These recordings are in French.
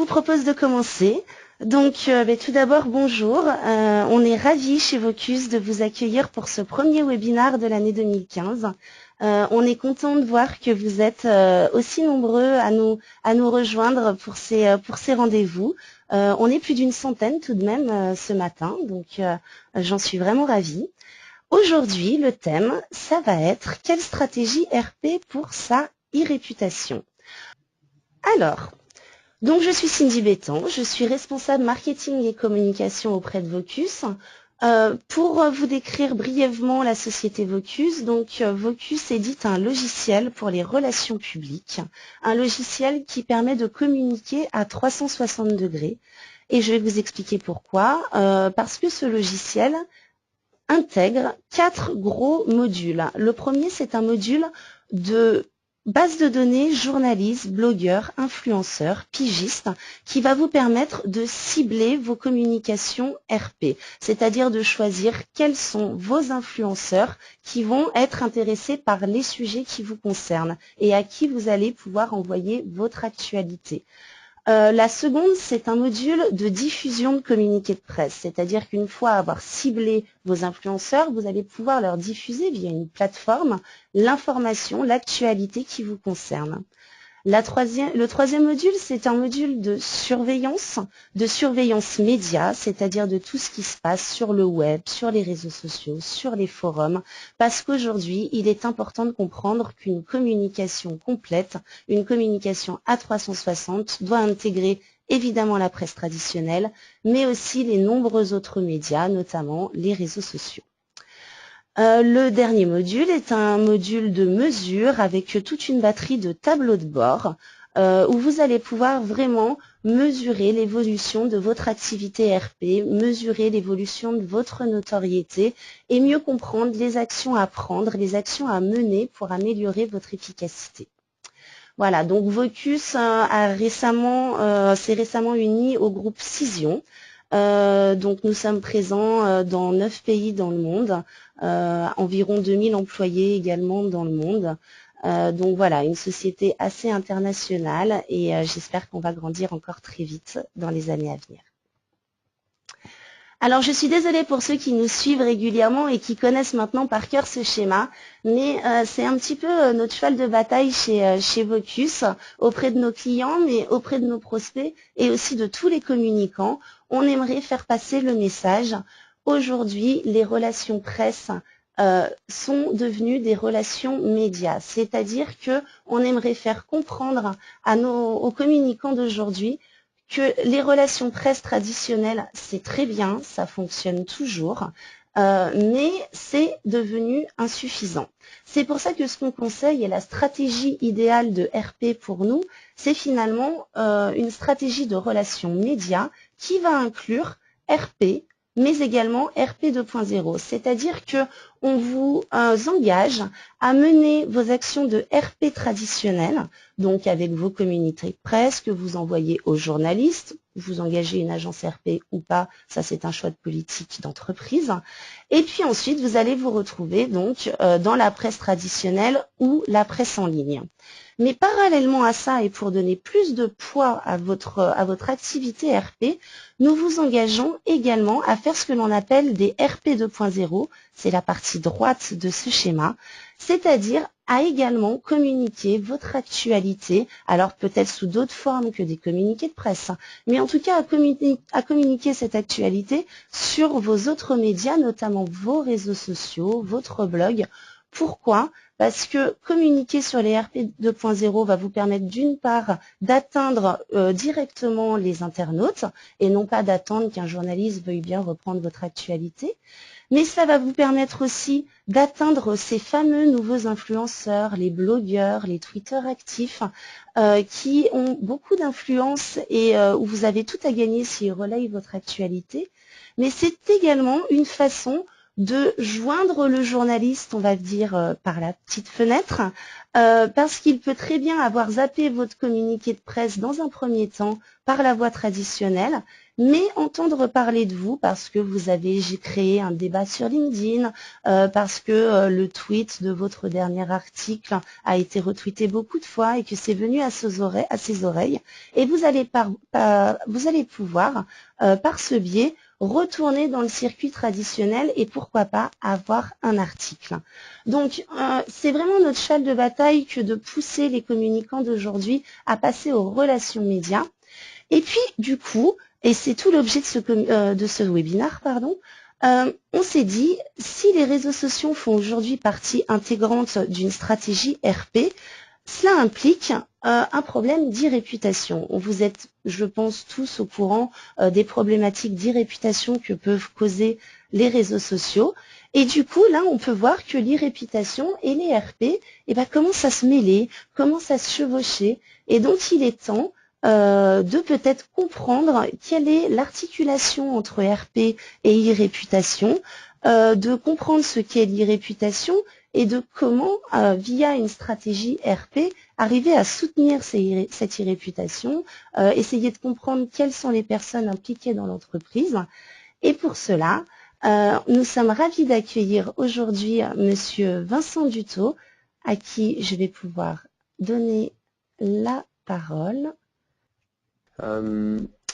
propose de commencer. Donc, tout d'abord, bonjour. On est ravis chez Vocus de vous accueillir pour ce premier webinaire de l'année 2015. On est content de voir que vous êtes aussi nombreux à nous rejoindre pour ces rendez-vous. On est plus d'une centaine tout de même ce matin, donc j'en suis vraiment ravie. Aujourd'hui, le thème, ça va être « Quelle stratégie RP pour sa e-réputation ?» Alors, donc je suis Cindy Bétan, je suis responsable marketing et communication auprès de Vocus. Pour vous décrire brièvement la société Vocus, donc Vocus édite un logiciel pour les relations publiques, un logiciel qui permet de communiquer à 360 degrés. Et je vais vous expliquer pourquoi. Parce que ce logiciel intègre 4 gros modules. Le premier, c'est un module de base de données, journalistes, blogueurs, influenceurs, pigistes, qui va vous permettre de cibler vos communications RP, c'est-à-dire de choisir quels sont vos influenceurs qui vont être intéressés par les sujets qui vous concernent et à qui vous allez pouvoir envoyer votre actualité. La seconde, c'est un module de diffusion de communiqués de presse, c'est-à-dire qu'une fois avoir ciblé vos influenceurs, vous allez pouvoir leur diffuser via une plateforme l'information, l'actualité qui vous concerne. Le troisième module, c'est un module de surveillance média, c'est-à-dire de tout ce qui se passe sur le web, sur les réseaux sociaux, sur les forums, parce qu'aujourd'hui, il est important de comprendre qu'une communication complète, une communication à 360 doit intégrer évidemment la presse traditionnelle, mais aussi les nombreux autres médias, notamment les réseaux sociaux. Le dernier module est un module de mesure avec toute une batterie de tableaux de bord où vous allez pouvoir vraiment mesurer l'évolution de votre activité RP, mesurer l'évolution de votre notoriété et mieux comprendre les actions à prendre, les actions à mener pour améliorer votre efficacité. Voilà, donc Vocus s'est récemment uni au groupe Cision. Donc nous sommes présents dans 9 pays dans le monde, environ 2000 employés également dans le monde. Donc voilà, une société assez internationale et j'espère qu'on va grandir encore très vite dans les années à venir. Alors je suis désolée pour ceux qui nous suivent régulièrement et qui connaissent maintenant par cœur ce schéma, mais c'est un petit peu notre cheval de bataille chez Vocus, auprès de nos clients, mais auprès de nos prospects et aussi de tous les communicants. On aimerait faire passer le message. Aujourd'hui, les relations presse sont devenues des relations médias, c'est-à-dire qu'on aimerait faire comprendre aux communicants d'aujourd'hui que les relations presse traditionnelles, c'est très bien, ça fonctionne toujours, mais c'est devenu insuffisant. C'est pour ça que ce qu'on conseille et la stratégie idéale de RP pour nous, c'est finalement une stratégie de relations médias qui va inclure RP, mais également RP 2.0, c'est-à-dire qu'on vous engage à mener vos actions de RP traditionnelles, donc avec vos communiqués de presse que vous envoyez aux journalistes, vous engagez une agence RP ou pas, ça c'est un choix de politique d'entreprise, et puis ensuite vous allez vous retrouver donc dans la presse traditionnelle ou la presse en ligne. Mais parallèlement à ça, et pour donner plus de poids à votre activité RP, nous vous engageons également à faire ce que l'on appelle des RP 2.0, c'est la partie droite de ce schéma, c'est-à-dire à également communiquer votre actualité, alors peut-être sous d'autres formes que des communiqués de presse, mais en tout cas à communiquer cette actualité sur vos autres médias, notamment vos réseaux sociaux, votre blog. Pourquoi ? Parce que communiquer sur les RP 2.0 va vous permettre d'une part d'atteindre directement les internautes et non pas d'attendre qu'un journaliste veuille bien reprendre votre actualité, mais ça va vous permettre aussi d'atteindre ces fameux nouveaux influenceurs, les blogueurs, les Twitter actifs qui ont beaucoup d'influence et où vous avez tout à gagner s'ils relayent votre actualité, mais c'est également une façon de joindre le journaliste, on va dire, par la petite fenêtre, parce qu'il peut très bien avoir zappé votre communiqué de presse dans un premier temps par la voie traditionnelle, mais entendre parler de vous parce que j'ai créé un débat sur LinkedIn, parce que le tweet de votre dernier article a été retweeté beaucoup de fois et que c'est venu à ses oreilles, et vous allez pouvoir, par ce biais, retourner dans le circuit traditionnel et pourquoi pas avoir un article. Donc, c'est vraiment notre cheval de bataille que de pousser les communicants d'aujourd'hui à passer aux relations médias. Et puis, du coup, et c'est tout l'objet de ce webinaire, on s'est dit, si les réseaux sociaux font aujourd'hui partie intégrante d'une stratégie RP, cela implique un problème d'e-réputation. Vous êtes, je pense, tous au courant des problématiques d'e-réputation que peuvent causer les réseaux sociaux. Et du coup, là, on peut voir que l'e-réputation et les RP commencent à se mêler, commencent à se chevaucher. Et donc, il est temps de peut-être comprendre quelle est l'articulation entre RP et e-réputation, de comprendre ce qu'est l'e-réputation et de comment, via une stratégie RP, arriver à soutenir cette e-réputation, essayer de comprendre quelles sont les personnes impliquées dans l'entreprise. Et pour cela, nous sommes ravis d'accueillir aujourd'hui Monsieur Vincent Dutot, à qui je vais pouvoir donner la parole.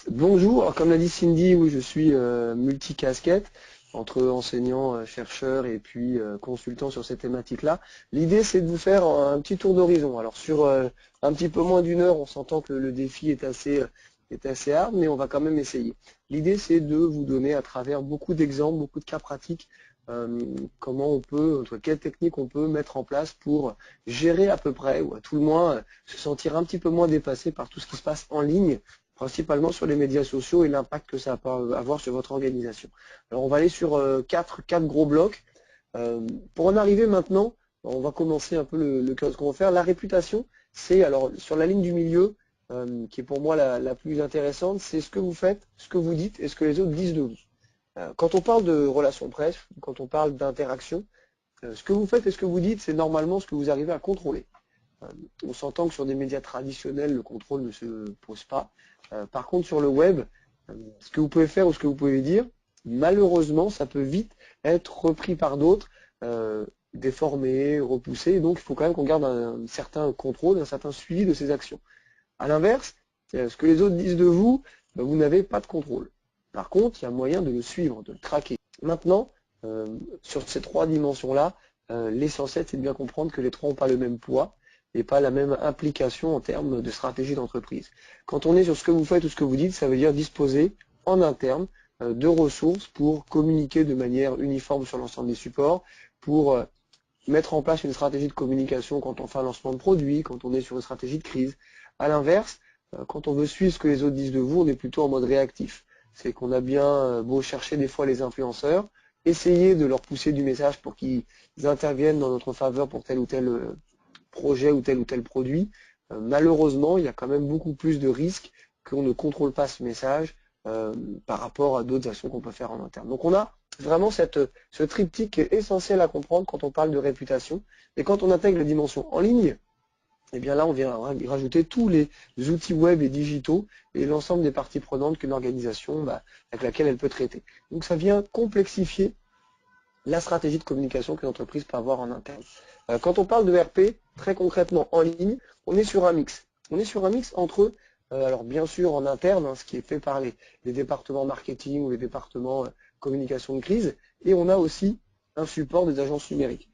Bonjour, alors, comme l'a dit Cindy, oui, je suis multicasquette entre enseignant, chercheur et puis consultant sur ces thématiques-là. L'idée, c'est de vous faire un petit tour d'horizon. Alors sur un petit peu moins d'une heure, on s'entend que le défi est assez hard, mais on va quand même essayer. L'idée, c'est de vous donner à travers beaucoup d'exemples, beaucoup de cas pratiques, comment on peut, quelles techniques on peut mettre en place pour gérer à peu près, ou à tout le moins se sentir un petit peu moins dépassé par tout ce qui se passe en ligne, principalement sur les médias sociaux et l'impact que ça peut avoir sur votre organisation. Alors on va aller sur quatre gros blocs. Pour en arriver maintenant, on va commencer un peu ce qu'on va faire. La réputation, c'est alors sur la ligne du milieu, qui est pour moi la plus intéressante, c'est ce que vous faites, ce que vous dites et ce que les autres disent de vous. Quand on parle de relations presse, quand on parle d'interaction, ce que vous faites et ce que vous dites, c'est normalement ce que vous arrivez à contrôler. On s'entend que sur des médias traditionnels, le contrôle ne se pose pas. Par contre, sur le web, ce que vous pouvez faire ou ce que vous pouvez dire, malheureusement, ça peut vite être repris par d'autres, déformé, repoussé. Donc, il faut quand même qu'on garde un certain contrôle, un certain suivi de ces actions. À l'inverse, ce que les autres disent de vous, vous n'avez pas de contrôle. Par contre, il y a moyen de le suivre, de le traquer. Maintenant, sur ces trois dimensions-là, l'essentiel, c'est de bien comprendre que les trois n'ont pas le même poids et pas la même implication en termes de stratégie d'entreprise. Quand on est sur ce que vous faites ou ce que vous dites, ça veut dire disposer en interne de ressources pour communiquer de manière uniforme sur l'ensemble des supports, pour mettre en place une stratégie de communication quand on fait un lancement de produit, quand on est sur une stratégie de crise. À l'inverse, quand on veut suivre ce que les autres disent de vous, on est plutôt en mode réactif. C'est qu'on a bien beau chercher des fois les influenceurs, essayer de leur pousser du message pour qu'ils interviennent dans notre faveur pour tel ou tel projet ou tel produit. Malheureusement, il y a quand même beaucoup plus de risques qu'on ne contrôle pas ce message par rapport à d'autres actions qu'on peut faire en interne. Donc on a vraiment ce triptyque qui est essentiel à comprendre quand on parle de réputation. Et quand on intègre les dimensions en ligne, et bien là, on vient rajouter tous les outils web et digitaux et l'ensemble des parties prenantes qu'une organisation avec laquelle elle peut traiter. Donc ça vient complexifier la stratégie de communication qu'une entreprise peut avoir en interne. Quand on parle de RP, très concrètement en ligne, on est sur un mix. On est sur un mix entre, alors bien sûr en interne, ce qui est fait par les départements marketing ou les départements communication de crise, et on a aussi un support des agences numériques.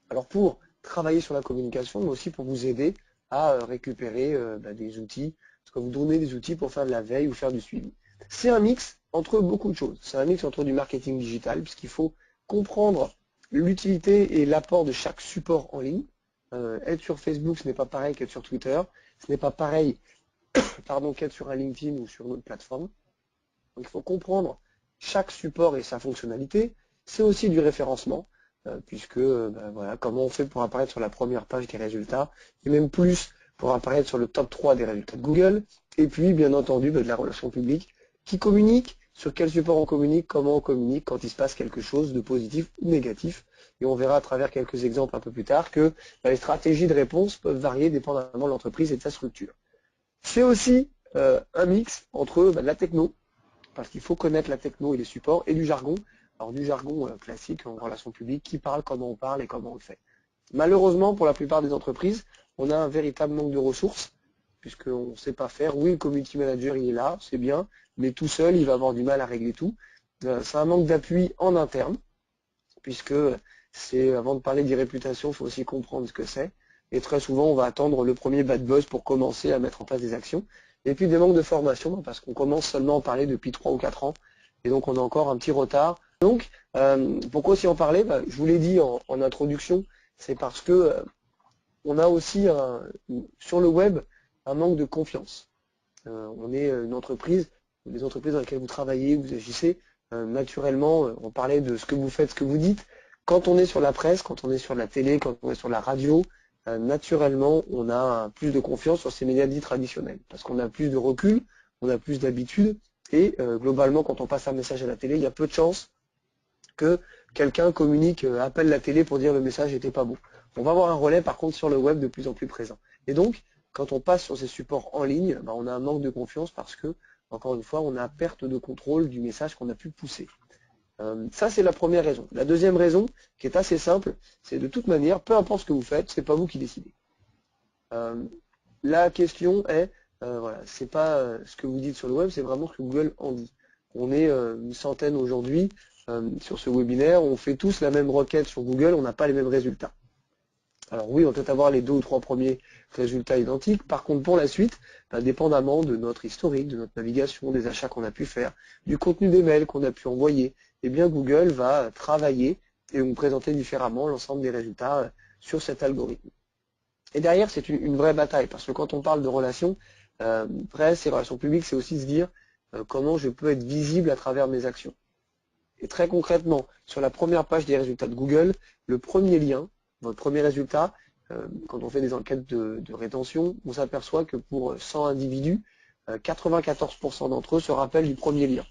Alors pour travailler sur la communication, mais aussi pour vous aider à récupérer des outils, parce que vous donnez des outils pour faire de la veille ou faire du suivi. C'est un mix entre beaucoup de choses. C'est un mix entre du marketing digital, puisqu'il faut comprendre l'utilité et l'apport de chaque support en ligne. Être sur Facebook, ce n'est pas pareil qu'être sur Twitter. Ce n'est pas pareil qu'être sur un LinkedIn ou sur une autre plateforme. Donc il faut comprendre chaque support et sa fonctionnalité. C'est aussi du référencement, puisque voilà, comment on fait pour apparaître sur la première page des résultats, et même plus pour apparaître sur le top 3 des résultats de Google, et puis bien entendu de la relation publique, qui communique, sur quel support on communique, comment on communique quand il se passe quelque chose de positif ou négatif. Et on verra à travers quelques exemples un peu plus tard que les stratégies de réponse peuvent varier dépendamment de l'entreprise et de sa structure. C'est aussi un mix entre la techno, parce qu'il faut connaître la techno et les supports et du jargon. Alors du jargon classique en relation publique, qui parle, comment on parle et comment on le fait. Malheureusement, pour la plupart des entreprises, on a un véritable manque de ressources, puisqu'on ne sait pas faire. Oui, le community manager, il est là, c'est bien, mais tout seul, il va avoir du mal à régler tout. C'est un manque d'appui en interne, puisque c'est, avant de parler d'e-réputation, il faut aussi comprendre ce que c'est. Et très souvent, on va attendre le premier bad buzz pour commencer à mettre en place des actions. Et puis des manques de formation, parce qu'on commence seulement à en parler depuis 3 ou 4 ans, et donc on a encore un petit retard. Donc, pourquoi aussi en parler? Je vous l'ai dit en introduction, c'est parce que on a aussi sur le web un manque de confiance. On est une entreprise, les entreprises dans lesquelles vous travaillez, vous agissez, naturellement, on parlait de ce que vous faites, ce que vous dites. Quand on est sur la presse, quand on est sur la télé, quand on est sur la radio, naturellement, on a plus de confiance sur ces médias dits traditionnels, parce qu'on a plus de recul, on a plus d'habitude, et globalement, quand on passe un message à la télé, il y a peu de chances que quelqu'un communique, appelle la télé pour dire le message n'était pas bon. On va avoir un relais par contre sur le web de plus en plus présent. Et donc, quand on passe sur ces supports en ligne, on a un manque de confiance parce que, encore une fois, on a perte de contrôle du message qu'on a pu pousser. Ça, c'est la première raison. La deuxième raison, qui est assez simple, c'est de toute manière, peu importe ce que vous faites, c'est pas vous qui décidez. La question est, voilà, c'est pas ce que vous dites sur le web, c'est vraiment ce que Google en dit. On est une centaine aujourd'hui sur ce webinaire, on fait tous la même requête sur Google, on n'a pas les mêmes résultats. Alors oui, on peut avoir les 2 ou 3 premiers résultats identiques. Par contre, pour la suite, dépendamment de notre historique, de notre navigation, des achats qu'on a pu faire, du contenu des mails qu'on a pu envoyer, eh bien Google va travailler et nous présenter différemment l'ensemble des résultats sur cet algorithme. Et derrière, c'est une vraie bataille, parce que quand on parle de relations presse et relations publiques, c'est aussi se dire comment je peux être visible à travers mes actions. Et très concrètement, sur la première page des résultats de Google, le premier lien, votre premier résultat, quand on fait des enquêtes de rétention, on s'aperçoit que pour 100 individus, 94% d'entre eux se rappellent du premier lien.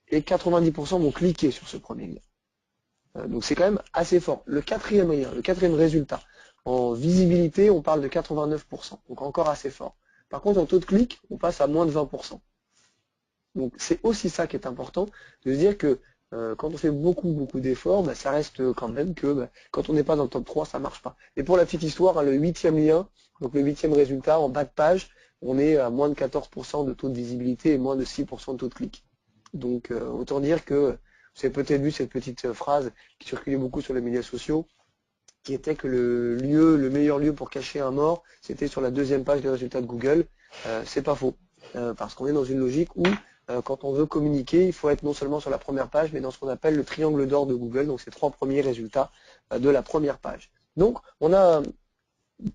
Et 90% vont cliquer sur ce premier lien. Donc c'est quand même assez fort. Le quatrième lien, le quatrième résultat, en visibilité, on parle de 89%, donc encore assez fort. Par contre, en taux de clic, on passe à moins de 20%. Donc c'est aussi ça qui est important, de se dire que quand on fait beaucoup d'efforts, ça reste quand même que quand on n'est pas dans le top 3, ça ne marche pas. Et pour la petite histoire, le 8e lien, donc le 8e résultat en bas de page, on est à moins de 14% de taux de visibilité et moins de 6% de taux de clic. Donc autant dire que vous avez peut-être vu cette petite phrase qui circulait beaucoup sur les médias sociaux, qui était que le meilleur lieu pour cacher un mort, c'était sur la 2e page des résultats de Google. C'est pas faux, parce qu'on est dans une logique où quand on veut communiquer, il faut être non seulement sur la première page, mais dans ce qu'on appelle le triangle d'or de Google, donc ces 3 premiers résultats de la première page. Donc, on a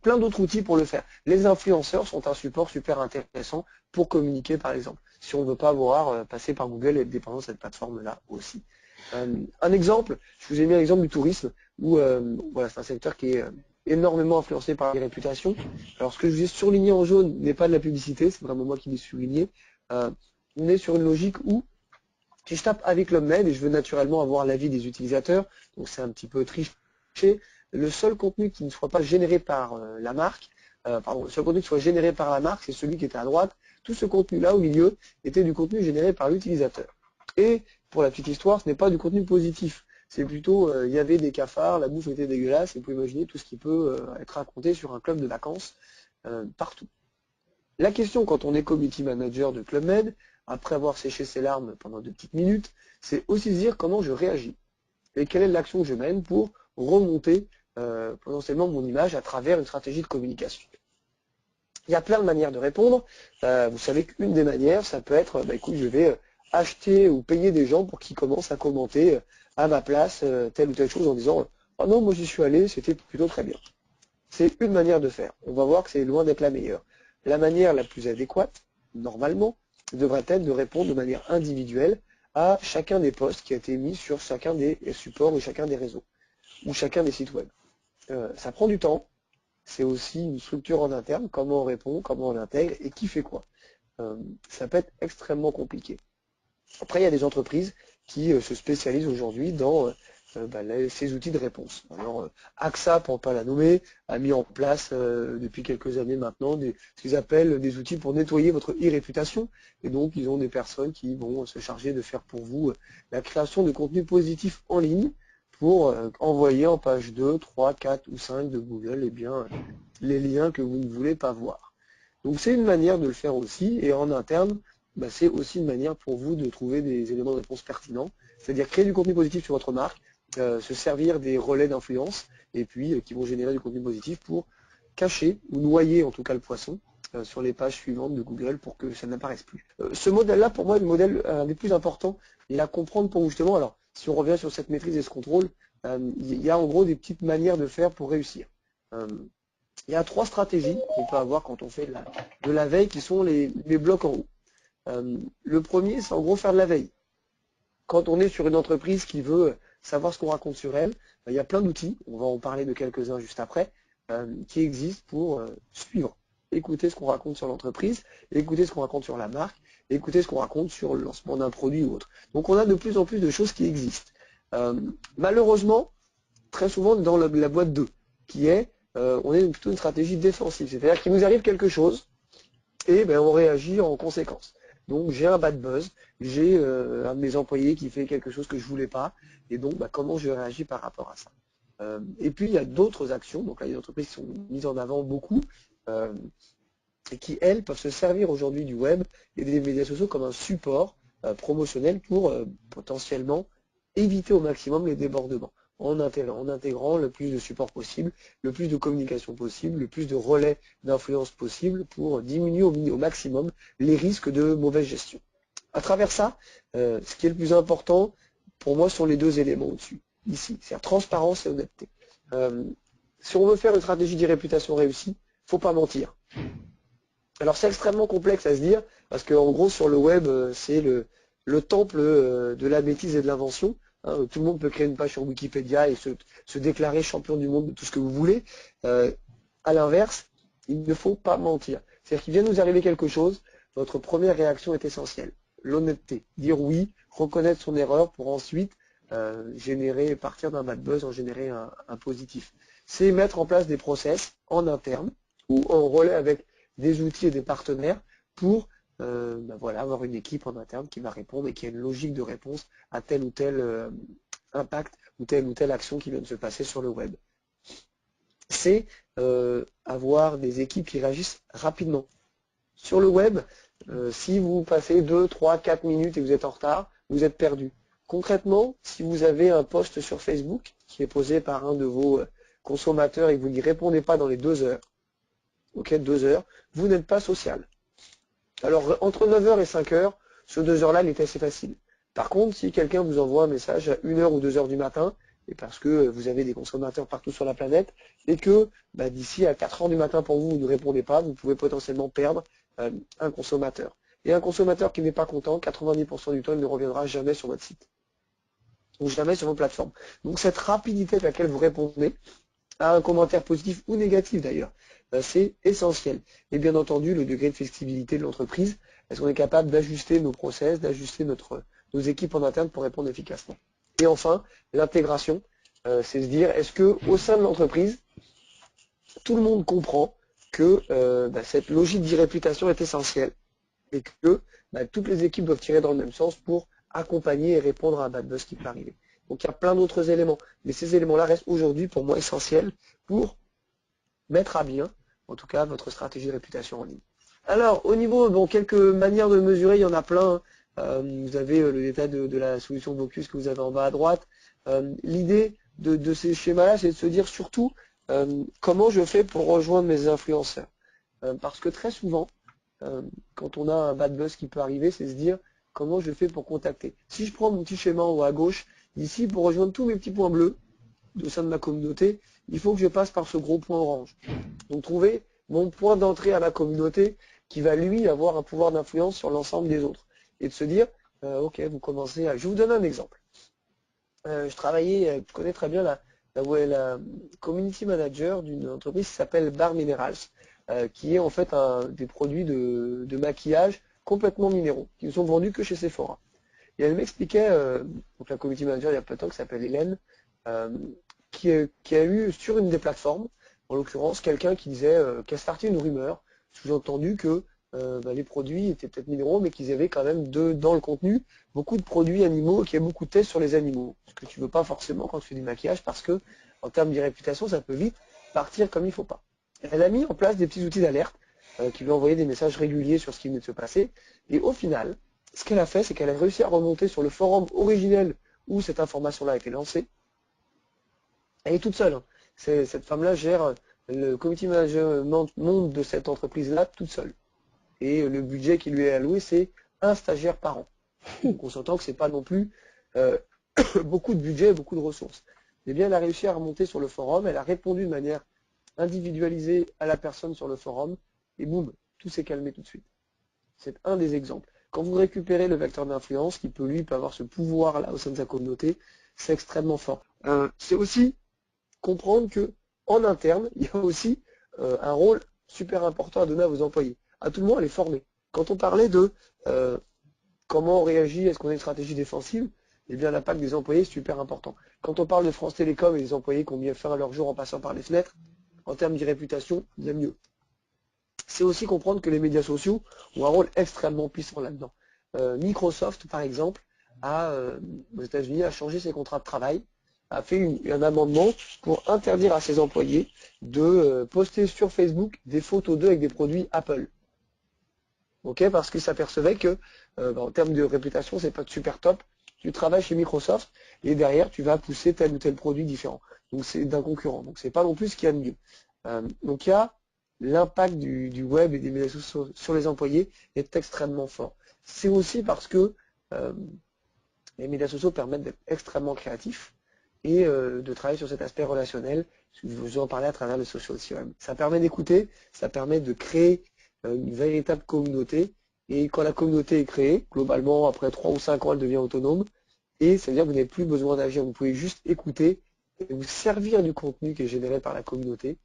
plein d'autres outils pour le faire. Les influenceurs sont un support super intéressant pour communiquer, par exemple, si on ne veut pas avoir passer par Google et être dépendant de cette plateforme-là aussi. Un exemple, je vous ai mis un exemple du tourisme, où voilà, c'est un secteur qui est énormément influencé par les réputations. Alors, ce que je vous ai surligné en jaune n'est pas de la publicité, c'est vraiment moi qui l'ai surligné. On est sur une logique où, si je tape avec Club Med et je veux naturellement avoir l'avis des utilisateurs, donc c'est un petit peu triché, le seul contenu qui ne soit pas généré par la marque, le seul contenu qui soit généré par la marque, c'est celui qui était à droite. Tout ce contenu-là, au milieu, était du contenu généré par l'utilisateur. Et pour la petite histoire, ce n'est pas du contenu positif. C'est plutôt, il y avait des cafards, la bouffe était dégueulasse, et vous pouvez imaginer tout ce qui peut être raconté sur un club de vacances partout. La question quand on est community manager de Club Med, après avoir séché ses larmes pendant 2 petites minutes, c'est aussi se dire comment je réagis et quelle est l'action que je mène pour remonter potentiellement mon image à travers une stratégie de communication. Il y a plein de manières de répondre. Vous savez qu'une des manières, ça peut être, écoute, je vais acheter ou payer des gens pour qu'ils commencent à commenter à ma place telle ou telle chose en disant « Oh non, moi j'y suis allé, c'était plutôt très bien ». C'est une manière de faire. On va voir que c'est loin d'être la meilleure. La manière la plus adéquate, normalement, devrait être de répondre de manière individuelle à chacun des posts qui a été mis sur chacun des supports ou chacun des réseaux, ou chacun des sites web. Ça prend du temps, c'est aussi une structure en interne, comment on répond, comment on l'intègre et qui fait quoi. Ça peut être extrêmement compliqué. Après, il y a des entreprises qui se spécialisent aujourd'hui dans ces outils de réponse. Alors AXA, pour ne pas la nommer, a mis en place depuis quelques années maintenant ce qu'ils appellent des outils pour nettoyer votre e-réputation. Et donc ils ont des personnes qui vont se charger de faire pour vous la création de contenu positif en ligne pour envoyer en page 2, 3, 4 ou 5 de Google les liens que vous ne voulez pas voir. Donc c'est une manière de le faire aussi, et en interne, c'est aussi une manière pour vous de trouver des éléments de réponse pertinents, c'est-à-dire créer du contenu positif sur votre marque, se servir des relais d'influence, et puis qui vont générer du contenu positif pour cacher ou noyer en tout cas le poisson sur les pages suivantes de Google pour que ça n'apparaisse plus. Ce modèle-là, pour moi, est le modèle des plus importants et à comprendre pour vous justement. Alors, si on revient sur cette maîtrise et ce contrôle, il y a en gros des petites manières de faire pour réussir. Il y a 3 stratégies qu'on peut avoir quand on fait de la veille qui sont les blocs en haut. Le premier, c'est en gros faire de la veille. Quand on est sur une entreprise qui veut savoir ce qu'on raconte sur elle, il y a plein d'outils, on va en parler de quelques-uns juste après, qui existent pour suivre, écouter ce qu'on raconte sur l'entreprise, écouter ce qu'on raconte sur la marque, écouter ce qu'on raconte sur le lancement d'un produit ou autre. Donc on a de plus en plus de choses qui existent. Malheureusement, très souvent dans la boîte 2, qui est, on est plutôt une stratégie défensive, c'est-à-dire qu'il nous arrive quelque chose et on réagit en conséquence. Donc j'ai un bad buzz, j'ai un de mes employés qui fait quelque chose que je voulais pas, et donc comment je réagis par rapport à ça. Et puis il y a d'autres actions, donc là il y a des entreprises qui sont mises en avant beaucoup, et qui elles peuvent se servir aujourd'hui du web et des médias sociaux comme un support promotionnel pour potentiellement éviter au maximum les débordements, en intégrant le plus de support possible, le plus de communication possible, le plus de relais d'influence possible pour diminuer au maximum les risques de mauvaise gestion. À travers ça, ce qui est le plus important pour moi sont les 2 éléments au-dessus, ici, c'est-à-dire transparence et honnêteté. Si on veut faire une stratégie de réputation réussie, il ne faut pas mentir. Alors c'est extrêmement complexe à se dire, parce qu'en gros sur le web, c'est le temple de la bêtise et de l'invention. Tout le monde peut créer une page sur Wikipédia et se déclarer champion du monde de tout ce que vous voulez. À l'inverse, il ne faut pas mentir. C'est-à-dire qu'il vient de nous arriver quelque chose, votre première réaction est essentielle. L'honnêteté, dire oui, reconnaître son erreur pour ensuite partir d'un bad buzz, en générer un positif. C'est mettre en place des process en interne ou en relais avec des outils et des partenaires pour avoir une équipe en interne qui va répondre et qui a une logique de réponse à tel ou tel impact ou telle action qui vient de se passer sur le web. C'est avoir des équipes qui réagissent rapidement. Sur le web, si vous passez 2, 3, 4 minutes et vous êtes en retard, vous êtes perdu. Concrètement, si vous avez un post sur Facebook qui est posé par un de vos consommateurs et que vous n'y répondez pas dans les 2 heures, 2 heures, vous n'êtes pas social. Alors entre 9 heures et 5 heures, ce 2 heures-là, il est assez facile. Par contre, si quelqu'un vous envoie un message à 1 heure ou 2 heures du matin, et parce que vous avez des consommateurs partout sur la planète, et que d'ici à 4 heures du matin pour vous, vous ne répondez pas, vous pouvez potentiellement perdre un consommateur. Et un consommateur qui n'est pas content, 90% du temps, il ne reviendra jamais sur votre site. Ou jamais sur vos plateformes. Donc cette rapidité avec laquelle vous répondez à un commentaire positif ou négatif d'ailleurs, c'est essentiel. Et bien entendu, le degré de flexibilité de l'entreprise, est-ce qu'on est capable d'ajuster nos process, d'ajuster nos équipes en interne pour répondre efficacement. Et enfin, l'intégration, c'est se dire, est-ce que au sein de l'entreprise, tout le monde comprend que cette logique d'e-réputation est essentielle et que toutes les équipes doivent tirer dans le même sens pour accompagner et répondre à un bad buzz qui peut arriver. Donc il y a plein d'autres éléments, mais ces éléments-là restent aujourd'hui pour moi essentiels pour mettre à bien, en tout cas, votre stratégie de réputation en ligne. Alors, au niveau, quelques manières de mesurer, il y en a plein. Vous avez le détail de la solution Vocus que vous avez en bas à droite. L'idée de ces schémas-là, c'est de se dire surtout comment je fais pour rejoindre mes influenceurs. Parce que très souvent, quand on a un bad buzz qui peut arriver, c'est se dire comment je fais pour contacter. Si je prends mon petit schéma en haut à gauche, ici, pour rejoindre tous mes petits points bleus au sein de ma communauté, il faut que je passe par ce gros point orange. Donc trouver mon point d'entrée à ma communauté qui va lui avoir un pouvoir d'influence sur l'ensemble des autres. Et de se dire, ok, vous commencez à... Je vais vous donner un exemple. Je connais très bien la community manager d'une entreprise qui s'appelle Bar Minerals, qui est en fait des produits de maquillage complètement minéraux, qui ne sont vendus que chez Sephora. Et elle m'expliquait, donc la community manager il y a peu de temps, qui s'appelle Hélène, euh, qui a eu sur une des plateformes, en l'occurrence, quelqu'un qui disait, qui a starté une rumeur, sous-entendu que les produits étaient peut-être minéraux, mais qu'ils avaient quand même dans le contenu beaucoup de produits animaux, qu'il y a beaucoup de tests sur les animaux. Ce que tu veux pas forcément quand tu fais du maquillage, parce que en termes de réputation, ça peut vite partir comme il faut pas. Elle a mis en place des petits outils d'alerte qui lui envoyaient des messages réguliers sur ce qui venait de se passer. Et au final, ce qu'elle a fait, c'est qu'elle a réussi à remonter sur le forum originel où cette information-là a été lancée. Elle est toute seule, hein. Cette femme-là gère le community management monde de cette entreprise-là toute seule. Et le budget qui lui est alloué, c'est un stagiaire par an. Donc on s'entend que c'est pas non plus beaucoup de budget, beaucoup de ressources. Eh bien, elle a réussi à remonter sur le forum, elle a répondu de manière individualisée à la personne sur le forum, et boum, tout s'est calmé tout de suite. C'est un des exemples. Quand vous récupérez le vecteur d'influence, qui peut avoir ce pouvoir-là au sein de sa communauté, c'est extrêmement fort. C'est aussi comprendre que en interne, il y a aussi un rôle super important à donner à vos employés. À tout le monde, à les former. Quand on parlait de comment on réagit, est-ce qu'on a une stratégie défensive, eh bien l'impact des employés est super important. Quand on parle de France Télécom et des employés qui ont mis fin à leur jour en passant par les fenêtres, en termes de réputation, il y a mieux. C'est aussi comprendre que les médias sociaux ont un rôle extrêmement puissant là-dedans. Microsoft, par exemple, aux États-Unis, a changé ses contrats de travail, a fait un amendement pour interdire à ses employés de poster sur Facebook des photos d'eux avec des produits Apple. Okay, parce qu'ils s'apercevaient que, en termes de réputation, c'est pas super top. Tu travailles chez Microsoft et derrière, tu vas pousser tel ou tel produit différent. Donc c'est d'un concurrent. Donc c'est pas non plus ce qu'il y a de mieux. Donc il y a l'impact du web et des médias sociaux sur les employés est extrêmement fort. C'est aussi parce que les médias sociaux permettent d'être extrêmement créatifs et de travailler sur cet aspect relationnel. Je vous en parlais à travers le social CRM. Ça permet d'écouter, ça permet de créer une véritable communauté. Et quand la communauté est créée, globalement, après 3 ou 5 ans, elle devient autonome. Et ça veut dire que vous n'avez plus besoin d'agir. Vous pouvez juste écouter et vous servir du contenu qui est généré par la communauté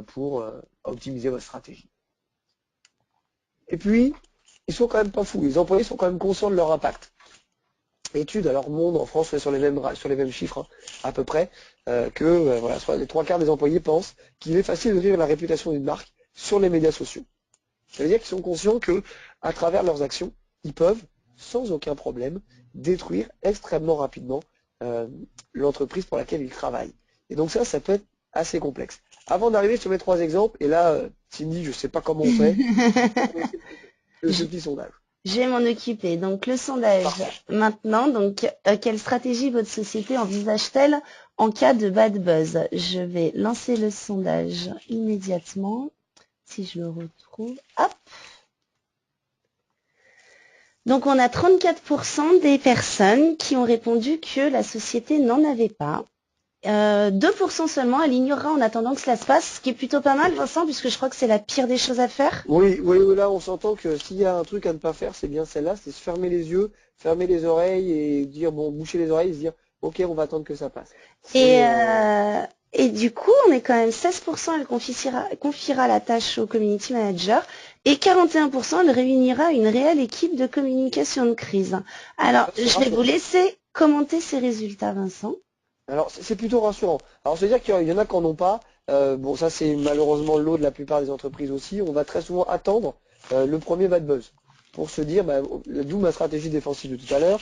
pour optimiser votre stratégie. Et puis, ils sont quand même pas fous. Les employés sont quand même conscients de leur impact. Étude, alors Monde en France fait sur les mêmes chiffres hein, à peu près, voilà, soit les 3/4 des employés pensent qu'il est facile de vivre la réputation d'une marque sur les médias sociaux. Ça veut dire qu'ils sont conscients que, à travers leurs actions, ils peuvent, sans aucun problème, détruire extrêmement rapidement l'entreprise pour laquelle ils travaillent. Et donc ça peut être assez complexe. Avant d'arriver sur mes 3 exemples, et là, Cindy, je ne sais pas comment on fait, ce petit sondage. Je vais m'en occuper. Donc le sondage maintenant. Donc quelle stratégie votre société envisage-t-elle en cas de bad buzz? Je vais lancer le sondage immédiatement. Si je le retrouve. Hop. Donc on a 34% des personnes qui ont répondu que la société n'en avait pas. 2% seulement, elle ignorera en attendant que cela se passe, ce qui est plutôt pas mal, Vincent, puisque je crois que c'est la pire des choses à faire. Oui, là on s'entend que s'il y a un truc à ne pas faire, c'est bien celle-là, c'est se fermer les yeux, fermer les oreilles et dire, bon, boucher les oreilles et se dire, ok, on va attendre que ça passe. Et du coup, on est quand même 16%, elle confiera la tâche au community manager et 41%, elle réunira une réelle équipe de communication de crise. Alors, je vais vous laisser commenter ces résultats, Vincent. Alors, c'est plutôt rassurant. Alors, c'est-à-dire qu'il y en a qui n'en ont pas. Bon, ça, c'est malheureusement le lot de la plupart des entreprises aussi. On va très souvent attendre le premier bad buzz pour se dire, d'où ma stratégie défensive de tout à l'heure,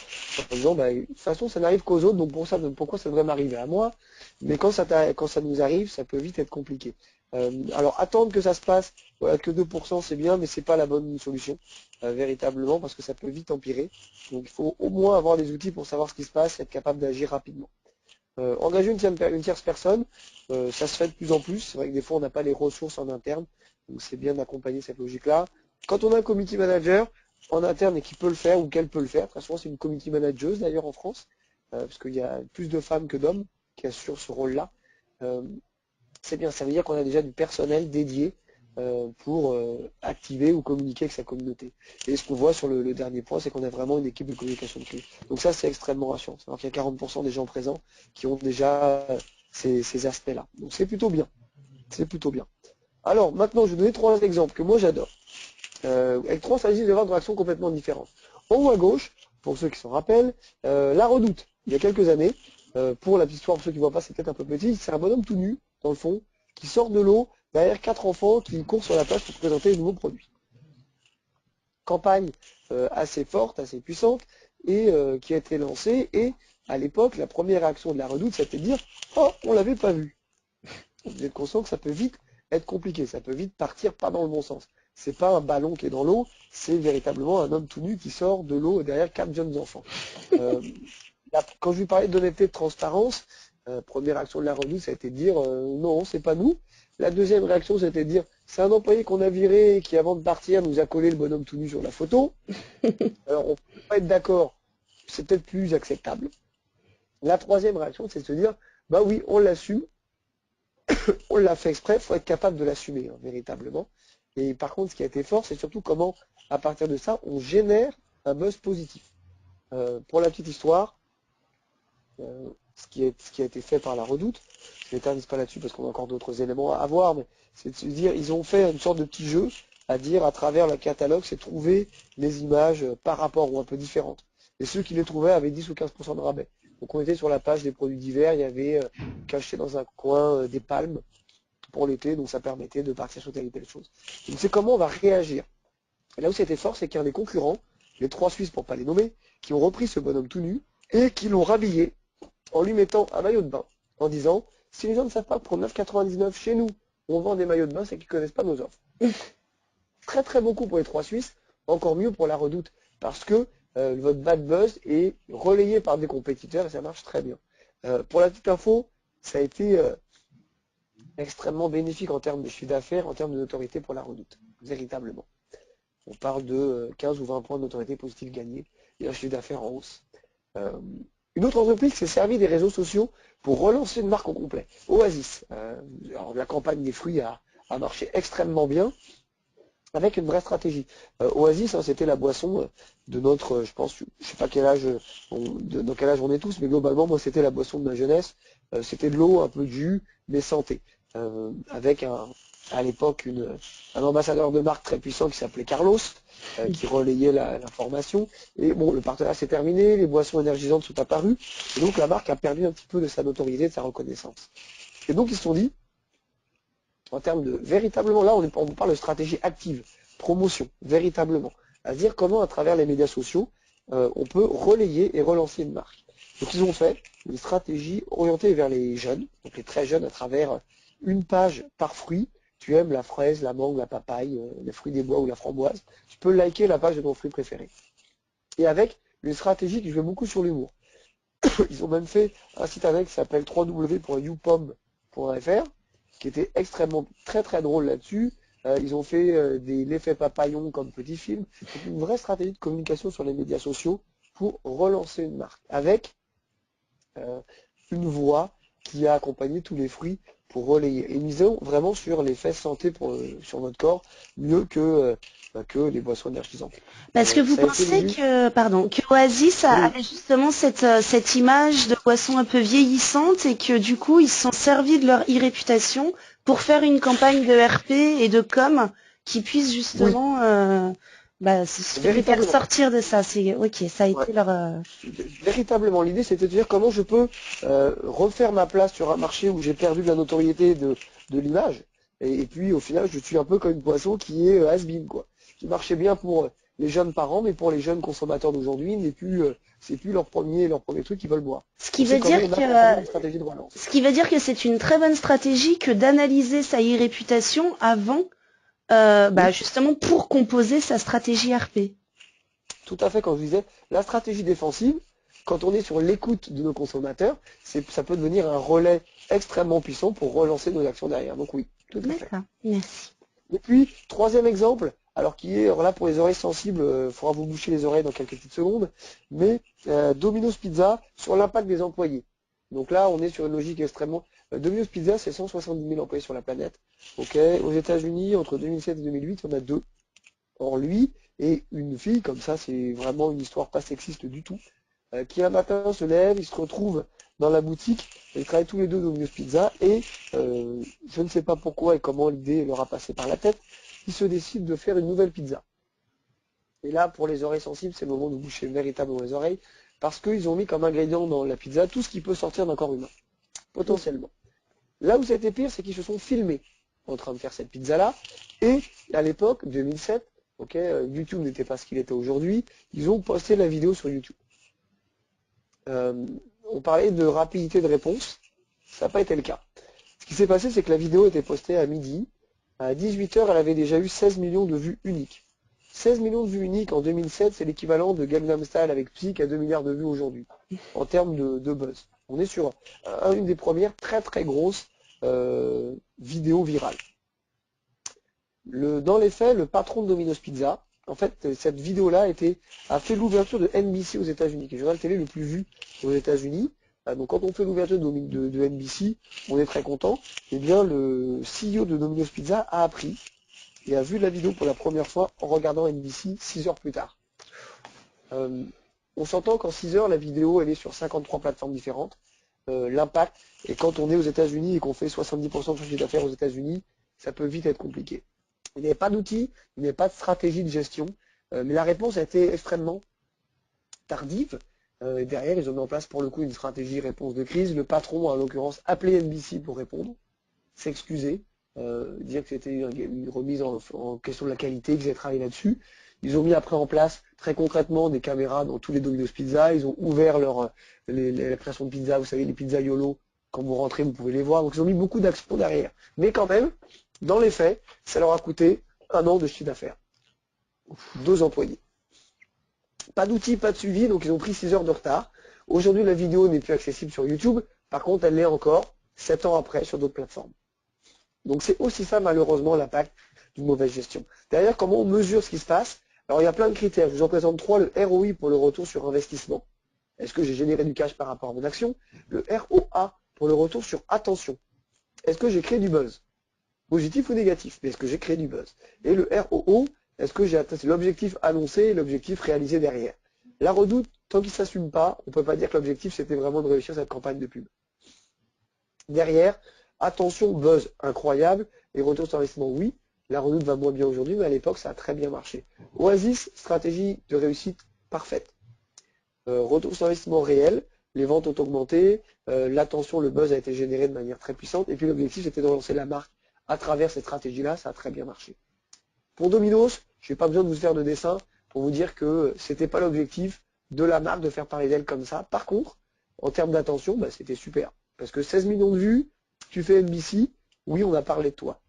en disant, de toute façon, ça n'arrive qu'aux autres, donc pourquoi ça devrait m'arriver à moi? Mais quand ça nous arrive, ça peut vite être compliqué. Alors, attendre que ça se passe, voilà, que 2%, c'est bien, mais c'est pas la bonne solution, véritablement, parce que ça peut vite empirer. Donc, il faut au moins avoir des outils pour savoir ce qui se passe et être capable d'agir rapidement. Engager une tierce personne, ça se fait de plus en plus. C'est vrai que des fois, on n'a pas les ressources en interne, donc c'est bien d'accompagner cette logique-là. Quand on a un community manager en interne et qui peut le faire ou qu'elle peut le faire, très souvent c'est une community manageuse d'ailleurs en France, parce qu'il y a plus de femmes que d'hommes qui assurent ce rôle-là. C'est bien, ça veut dire qu'on a déjà du personnel dédié pour activer ou communiquer avec sa communauté. Et ce qu'on voit sur le dernier point, c'est qu'on a vraiment une équipe de communication de crise. Donc ça, c'est extrêmement rassurant. C'est-à-dire qu'il y a 40% des gens présents qui ont déjà ces aspects-là. Donc c'est plutôt bien. C'est plutôt bien. Alors maintenant, je vais donner 3 exemples que moi j'adore. Avec 3 stratégies de vente d'action complètement différentes. En haut à gauche, pour ceux qui s'en rappellent, la Redoute, il y a quelques années, pour la petite histoire, pour ceux qui ne voient pas, c'est peut-être un peu petit, c'est un bonhomme tout nu, dans le fond, qui sort de l'eau, derrière 4 enfants qui courent sur la plage pour présenter de nouveaux produits. Campagne assez forte, assez puissante, et qui a été lancée, et à l'époque, la première réaction de la Redoute, c'était de dire « Oh, on l'avait pas vu ». Vous êtes conscient que ça peut vite être compliqué, ça peut vite partir pas dans le bon sens. C'est pas un ballon qui est dans l'eau, c'est véritablement un homme tout nu qui sort de l'eau derrière 4 jeunes enfants. Quand je lui parlais d'honnêteté, de transparence, première réaction de la Redoute, ça a été de dire non, c'est pas nous. La deuxième réaction, c'était de dire c'est un employé qu'on a viré et qui, avant de partir, nous a collé le bonhomme tout nu sur la photo. Alors, on ne peut pas être d'accord, c'est peut-être plus acceptable. La troisième réaction, c'est de se dire bah oui, on l'assume, on l'a fait exprès, il faut être capable de l'assumer, hein, véritablement. Et par contre, ce qui a été fort, c'est surtout comment, à partir de ça, on génère un buzz positif. Pour la petite histoire, ce qui a été fait par la Redoute, je m'éternise pas là-dessus parce qu'on a encore d'autres éléments à voir, mais c'est de se dire, ils ont fait une sorte de petit jeu à dire à travers le catalogue, c'est trouver les images par rapport ou un peu différentes. Et ceux qui les trouvaient avaient 10 ou 15% de rabais. Donc on était sur la page des produits divers, il y avait caché dans un coin des palmes pour l'été, donc ça permettait de partir sur telle ou telle chose. Donc c'est comment on va réagir. Et là où c'était fort, c'est qu'il y a un des concurrents, les 3 Suisses pour pas les nommer, qui ont repris ce bonhomme tout nu et qui l'ont rhabillé en lui mettant un maillot de bain, en disant si les gens ne savent pas que pour 9,99 chez nous, on vend des maillots de bain, c'est qu'ils ne connaissent pas nos offres. Très très beaucoup pour les 3 Suisses, encore mieux pour la Redoute, parce que votre bad buzz est relayé par des compétiteurs et ça marche très bien. Pour la petite info, ça a été extrêmement bénéfique en termes de chiffre d'affaires, en termes de notoriété pour la Redoute, véritablement. On parle de 15 ou 20 points de notoriété positive gagnés et un chiffre d'affaires en hausse. Une autre entreprise qui s'est servie des réseaux sociaux pour relancer une marque au complet. Oasis. Alors, la campagne des fruits a marché extrêmement bien avec une vraie stratégie. Oasis, hein, c'était la boisson de notre, je pense, je sais pas quel âge, dans quel âge on est tous, mais globalement, moi, c'était la boisson de ma jeunesse. C'était de l'eau, un peu de jus, mais santé. Avec à l'époque un ambassadeur de marque très puissant qui s'appelait Carlos, qui relayait l'information. Et bon, le partenariat s'est terminé, les boissons énergisantes sont apparues, et donc la marque a perdu un petit peu de sa notoriété, de sa reconnaissance. Et donc ils se sont dit, en termes de véritablement, là on parle de stratégie active, promotion, véritablement, à se dire comment à travers les médias sociaux, on peut relayer et relancer une marque. Donc ils ont fait une stratégie orientée vers les jeunes, donc les très jeunes à travers une page par fruit. Tu aimes la fraise, la mangue, la papaye, les fruits des bois ou la framboise, tu peux liker la page de ton fruit préféré. Et avec une stratégie qui jouait beaucoup sur l'humour. Ils ont même fait un site internet qui s'appelle www.youpom.fr, qui était extrêmement très très drôle là-dessus. Ils ont fait l'effet papillon comme petit film. C'est une vraie stratégie de communication sur les médias sociaux pour relancer une marque, avec une voix qui a accompagné tous les fruits pour relayer. Et misons vraiment sur l'effet santé sur notre corps, mieux que les boissons énergisantes. Parce que vous pensez que Oasis avait justement cette image de boisson un peu vieillissante et que du coup ils se sont servis de leur e-réputation pour faire une campagne de RP et de com qui puisse justement se faire sortir de ça. Ok, ça a été leur... Véritablement, l'idée c'était de dire comment je peux refaire ma place sur un marché où j'ai perdu de la notoriété de l'image. Et puis au final, je suis un peu comme une boisson qui est has-been, quoi. Qui marchait bien pour les jeunes parents, mais pour les jeunes consommateurs d'aujourd'hui, c'est plus leur premier truc qu'ils veulent boire. Ce qui veut dire que c'est une très bonne stratégie que d'analyser sa e-réputation avant, justement pour composer sa stratégie RP. Tout à fait, quand je disais, la stratégie défensive, quand on est sur l'écoute de nos consommateurs, ça peut devenir un relais extrêmement puissant pour relancer nos actions derrière. Donc oui, tout à fait. D'accord, merci. Et puis, troisième exemple, alors qui est là pour les oreilles sensibles, il faudra vous boucher les oreilles dans quelques petites secondes, mais Domino's Pizza sur l'impact des employés. Donc là, on est sur une logique extrêmement... Domino's Pizza, c'est 170 000 employés sur la planète. Okay. Aux États-Unis, entre 2007 et 2008, il y en a 2. Or, lui et une fille, comme ça, c'est vraiment une histoire pas sexiste du tout, qui un matin se lève, ils se retrouvent dans la boutique, ils travaillent tous les deux Domino's Pizza, et je ne sais pas pourquoi et comment l'idée leur a passé par la tête, ils se décident de faire une nouvelle pizza. Et là, pour les oreilles sensibles, c'est le moment de boucher véritablement les oreilles. parce qu'ils ont mis comme ingrédient dans la pizza tout ce qui peut sortir d'un corps humain, potentiellement. Là où c'était pire, c'est qu'ils se sont filmés en train de faire cette pizza-là, et à l'époque, 2007, YouTube n'était pas ce qu'il était aujourd'hui, ils ont posté la vidéo sur YouTube. On parlait de rapidité de réponse, ça n'a pas été le cas. Ce qui s'est passé, c'est que la vidéo était postée à midi. À 18 h, elle avait déjà eu 16 millions de vues uniques. 16 millions de vues uniques en 2007, c'est l'équivalent de Gangnam Style avec Psy qui a 2 milliards de vues aujourd'hui, en termes de buzz. On est sur une des premières très très grosses vidéos virales. Dans les faits, le patron de Domino's Pizza, en fait, cette vidéo-là a fait l'ouverture de NBC aux États-Unis, qui est le journal télé le plus vu aux États-Unis. Donc quand on fait l'ouverture de NBC, on est très content. Eh bien, le CEO de Domino's Pizza a appris et a vu la vidéo pour la première fois en regardant NBC 6 heures plus tard. On s'entend qu'en 6 heures, la vidéo elle est sur 53 plateformes différentes. L'impact, et quand on est aux États-Unis et qu'on fait 70% de son chiffre d'affaires aux États-Unis, ça peut vite être compliqué. Il n'y avait pas d'outils, il n'y avait pas de stratégie de gestion, mais la réponse a été extrêmement tardive. Et derrière, ils ont mis en place pour le coup une stratégie réponse de crise. Le patron, en l'occurrence, appelé NBC pour répondre, s'excuser, dire que c'était une remise en question de la qualité, qu'ils avaient travaillé là-dessus. Ils ont mis après en place très concrètement des caméras dans tous les Domino's Pizza. Ils ont ouvert la création de pizza, vous savez, les pizzas YOLO. Quand vous rentrez, vous pouvez les voir. Donc ils ont mis beaucoup d'actions derrière. Mais quand même, dans les faits, ça leur a coûté 1 an de chiffre d'affaires. 2 employés. Pas d'outils, pas de suivi, donc ils ont pris 6 heures de retard. Aujourd'hui, la vidéo n'est plus accessible sur YouTube. Par contre, elle l'est encore 7 ans après sur d'autres plateformes. Donc c'est aussi ça, malheureusement, l'impact d'une mauvaise gestion. Derrière, comment on mesure ce qui se passe? Alors, il y a plein de critères. Je vous en présente 3. Le ROI pour le retour sur investissement. Est-ce que j'ai généré du cash par rapport à mon action? Le ROA pour le retour sur attention. Est-ce que j'ai créé du buzz? Positif ou négatif, mais est-ce que j'ai créé du buzz? Et le ROO, est-ce que j'ai atteint l'objectif annoncé et l'objectif réalisé derrière? La redoute, tant qu'il ne s'assume pas, on ne peut pas dire que l'objectif c'était vraiment de réussir cette campagne de pub. Derrière, attention, buzz incroyable, et retour sur investissement, oui. La redoute va moins bien aujourd'hui, mais à l'époque ça a très bien marché. Oasis, stratégie de réussite parfaite. Retour sur investissement réel, les ventes ont augmenté, l'attention, le buzz a été généré de manière très puissante, et puis l'objectif c'était de relancer la marque à travers cette stratégie-là, ça a très bien marché. Pour Domino's, je n'ai pas besoin de vous faire de dessin pour vous dire que c'était pas l'objectif de la marque de faire parler d'elle comme ça. Par contre, en termes d'attention, c'était super. Parce que 16 millions de vues, tu fais NBC, oui, on a parlé de toi.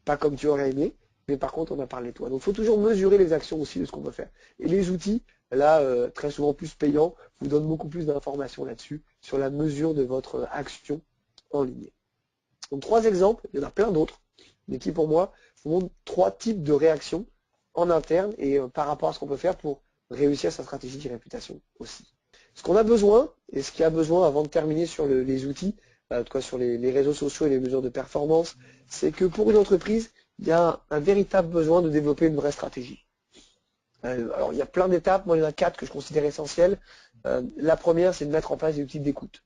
Pas comme tu aurais aimé, mais par contre, on a parlé de toi. Donc, il faut toujours mesurer les actions aussi de ce qu'on peut faire. Et les outils, là, très souvent plus payants, vous donnent beaucoup plus d'informations là-dessus, sur la mesure de votre action en ligne. Donc, 3 exemples, il y en a plein d'autres, mais qui pour moi vous montrent 3 types de réactions en interne et par rapport à ce qu'on peut faire pour réussir sa stratégie de réputation aussi. Ce qu'on a besoin, et ce qu'il y a besoin avant de terminer sur les outils, en tout cas sur les réseaux sociaux et les mesures de performance, c'est que pour une entreprise, il y a un véritable besoin de développer une vraie stratégie. Alors il y a plein d'étapes, moi il y en a 4 que je considère essentielles. La première, c'est de mettre en place des outils d'écoute.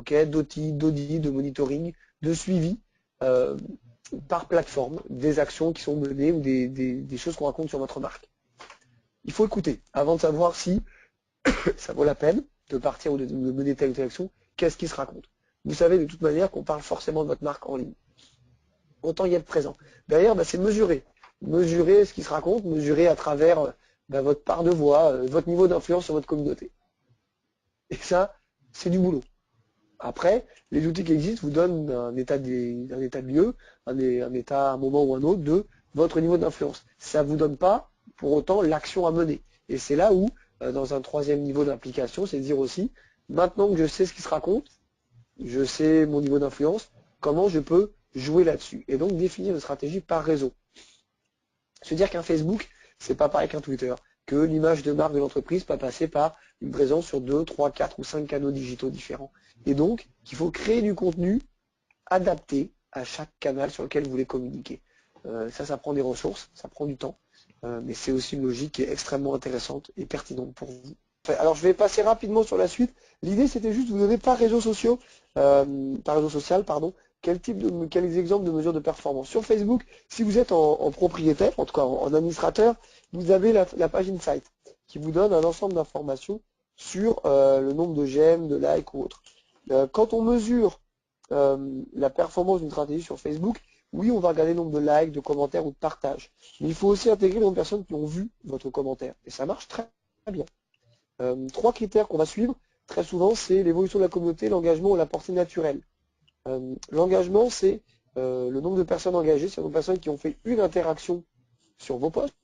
D'audit, de monitoring, de suivi par plateforme, des actions qui sont menées ou des choses qu'on raconte sur votre marque. Il faut écouter avant de savoir si ça vaut la peine de partir ou de mener telle ou telle action, qu'est-ce qui se raconte. Vous savez de toute manière qu'on parle forcément de votre marque en ligne. Autant y être présent. Derrière, c'est mesurer. Mesurer ce qui se raconte, mesurer à travers votre part de voix, votre niveau d'influence sur votre communauté. Et ça, c'est du boulot. Après, les outils qui existent vous donnent un état de lieu, un état à un moment ou un autre de votre niveau d'influence. Ça ne vous donne pas pour autant l'action à mener. Et c'est là où, dans un 3e niveau d'implication, c'est de dire aussi, maintenant que je sais ce qui se raconte, je sais mon niveau d'influence, comment je peux jouer là-dessus. Et donc définir une stratégie par réseau. Se dire qu'un Facebook, c'est pas pareil qu'un Twitter, que l'image de marque de l'entreprise peut passer par une présence sur 2, 3, 4 ou 5 canaux digitaux différents. Et donc, qu'il faut créer du contenu adapté à chaque canal sur lequel vous voulez communiquer. Ça prend des ressources, ça prend du temps, mais c'est aussi une logique qui est extrêmement intéressante et pertinente pour vous. Alors, je vais passer rapidement sur la suite. L'idée, c'était juste de vous donner par réseau social, quels exemples de mesures de performance. Sur Facebook, si vous êtes en propriétaire, en tout cas en administrateur, vous avez la page Insight qui vous donne un ensemble d'informations sur le nombre de j'aime, de likes ou autre. Quand on mesure la performance d'une stratégie sur Facebook, oui, on va regarder le nombre de likes, de commentaires ou de partages. Mais il faut aussi intégrer le nombre de personnes qui ont vu votre commentaire. Et ça marche très bien. 3 critères qu'on va suivre, très souvent, c'est l'évolution de la communauté, l'engagement ou la portée naturelle. L'engagement, c'est le nombre de personnes engagées, c'est le nombre de personnes qui ont fait une interaction sur vos posts,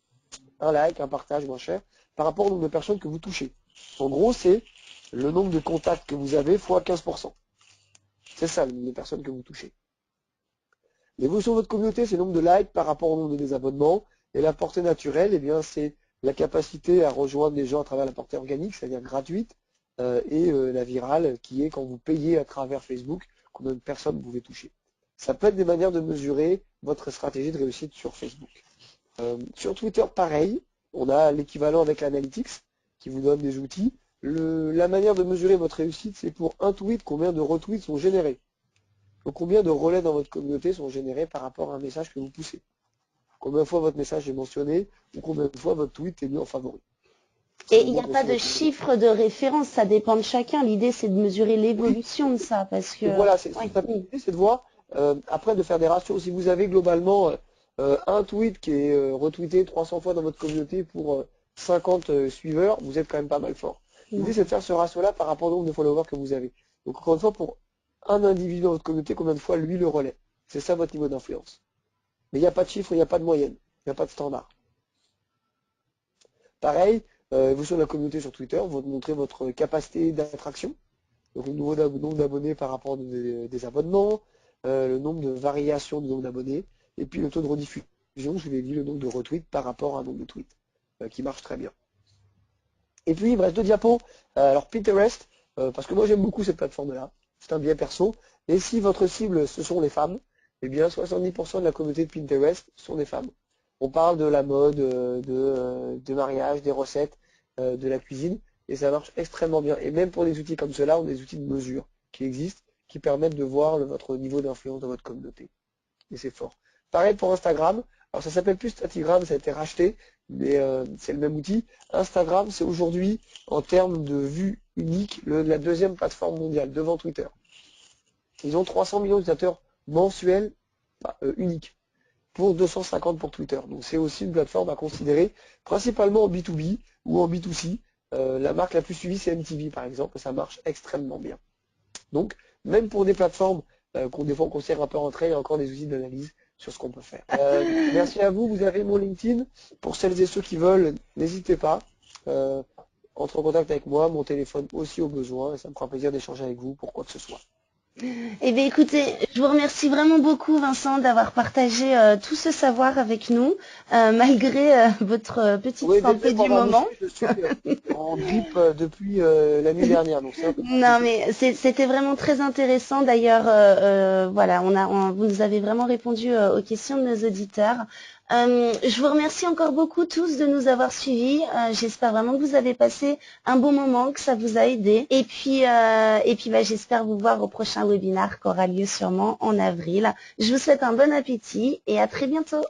un like, un partage, moins cher, par rapport au nombre de personnes que vous touchez. En gros, c'est le nombre de contacts que vous avez fois 15%. C'est ça le nombre de personnes que vous touchez. L'évolution de votre communauté, c'est le nombre de likes par rapport au nombre de désabonnements. Et la portée naturelle, eh bien, c'est la capacité à rejoindre les gens à travers la portée organique, c'est-à-dire gratuite, et la virale, qui est quand vous payez à travers Facebook, combien de personnes vous pouvez toucher. Ça peut être des manières de mesurer votre stratégie de réussite sur Facebook. Sur Twitter, pareil, on a l'équivalent avec l'Analytics, qui vous donne des outils. La manière de mesurer votre réussite, c'est pour un tweet, combien de retweets sont générés. Donc combien de relais dans votre communauté sont générés par rapport à un message que vous poussez. Combien de fois votre message est mentionné, ou combien de fois votre tweet est mis en favori. Et il n'y a pas de chiffre de référence, ça dépend de chacun. L'idée, c'est de mesurer l'évolution de ça, parce que... Donc voilà, l'idée, c'est de voir, après de faire des ratios. Si vous avez globalement un tweet qui est retweeté 300 fois dans votre communauté pour 50 suiveurs, vous êtes quand même pas mal fort. L'idée, c'est de faire ce ratio-là par rapport au nombre de followers que vous avez. Donc encore une fois, pour un individu dans votre communauté, combien de fois lui le relaie. C'est ça votre niveau d'influence. Mais il n'y a pas de chiffre, il n'y a pas de moyenne, il n'y a pas de standard. Pareil, évolution de la communauté sur Twitter, vous montrez votre capacité d'attraction, donc le nombre d'abonnés par rapport des abonnements, le nombre de variations du nombre d'abonnés, et puis le taux de rediffusion, je vous l'ai dit, le nombre de retweets par rapport à un nombre de tweets, qui marche très bien. Et puis il me reste 2 diapos. Alors Pinterest, parce que moi j'aime beaucoup cette plateforme-là, c'est un biais perso, et si votre cible ce sont les femmes, eh bien 70% de la communauté de Pinterest sont des femmes. On parle de la mode, de mariage, des recettes, de la cuisine, et ça marche extrêmement bien. Et même pour des outils comme cela, on a des outils de mesure qui existent, qui permettent de voir votre niveau d'influence dans votre communauté. Et c'est fort. Pareil pour Instagram. Alors ça s'appelle plus Statigram, ça a été racheté, mais c'est le même outil. Instagram, c'est aujourd'hui, en termes de vues uniques, la 2e plateforme mondiale, devant Twitter. Ils ont 300 millions d'utilisateurs mensuels uniques, pour 250 pour Twitter. Donc c'est aussi une plateforme à considérer, principalement en B2B ou en B2C. La marque la plus suivie, c'est MTV par exemple, et ça marche extrêmement bien. Donc, même pour des plateformes qu'on des fois on considère un peu rentrées, il y a encore des outils d'analyse sur ce qu'on peut faire. Merci à vous, vous avez mon LinkedIn. Pour celles et ceux qui veulent, n'hésitez pas. Entre en contact avec moi, mon téléphone aussi au besoin, et ça me fera plaisir d'échanger avec vous pour quoi que ce soit. Eh bien écoutez, je vous remercie vraiment beaucoup Vincent d'avoir partagé tout ce savoir avec nous, malgré votre petite santé du moment. Je suis en grippe depuis la nuit dernière. Donc non mais c'était vraiment très intéressant. D'ailleurs, voilà, vous nous avez vraiment répondu aux questions de nos auditeurs. Je vous remercie encore beaucoup tous de nous avoir suivis. J'espère vraiment que vous avez passé un bon moment, que ça vous a aidé. Et puis j'espère vous voir au prochain webinaire qui aura lieu sûrement en avril. Je vous souhaite un bon appétit et à très bientôt.